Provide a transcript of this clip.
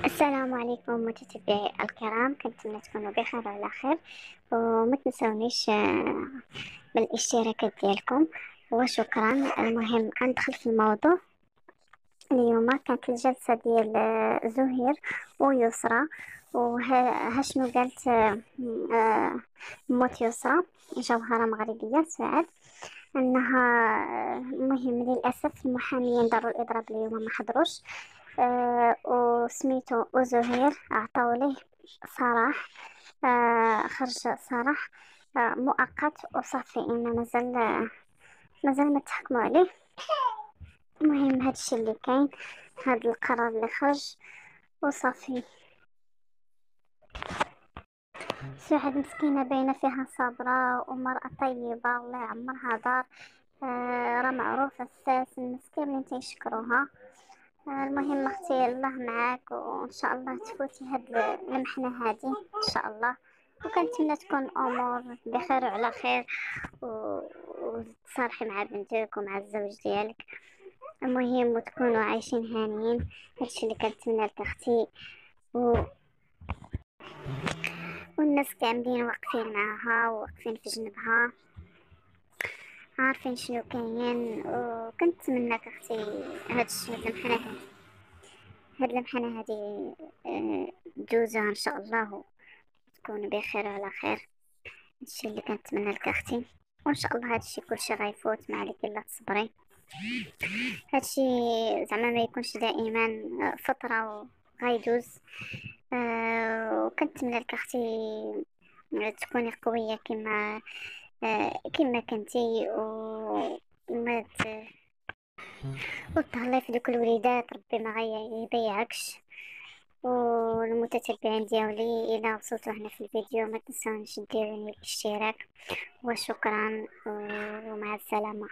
السلام عليكم متتبعي الكرام، كنتمنى تكونوا بخير وعلى خير. وما تنسونيش بالاشتراك ديالكم، وشكرا. المهم ندخل في الموضوع. اليوم كانت الجلسة ديال زهير ويسرى، وهاشنو قالت موت يسرى جوهرة مغربية سعد انها المهم للاسف المحاميين داروا الاضراب اليوم ما حضروش. وسميتو وزهير عطاو ليه صراح، خرج صراح مؤقت وصافي ان مازال ما تحكموا عليه. المهم هادشي اللي كاين، هاد القرار اللي خرج وصافي. سعاد مسكينة باينة فيها صابرة ومرأة طيبة الله يعمرها دار. راه معروفة الساس المسكين اللي تيشكروها. المهم اختي الله معاك، وان شاء الله تفوتي هاد المحنة هادي ان شاء الله، وكنتمنى تكون الامور بخير وعلى خير وتصالحي مع بنتك ومع الزوج ديالك. المهم وتكونوا عايشين هانيين. هادشي اللي كنتمنى لك اختي. و... والناس كاملين واقفين معاها وواقفين في جنبها عارفين شنو كاين. وكنتمنىك اختي هاد المحنة هادي دوزوها ان شاء الله وتكون بخير وعلى خير. هادشي اللي كنتمنى لك اختي، وان شاء الله هادشي كلشي غيفوت، ما عليك الا تصبري. هادشي زعما ما يكونش دائما فترة وغيدوز. وكنتمنى لك اختي تكوني قوية كما كنتي، وما وتهلاي في دوك الوليدات، ربي ما يضيعكش. والمتتبعين ديالي الى وصلتوا هنا في الفيديو ما تنسونيش ديروا الاشتراك، وشكرا ومع السلامة.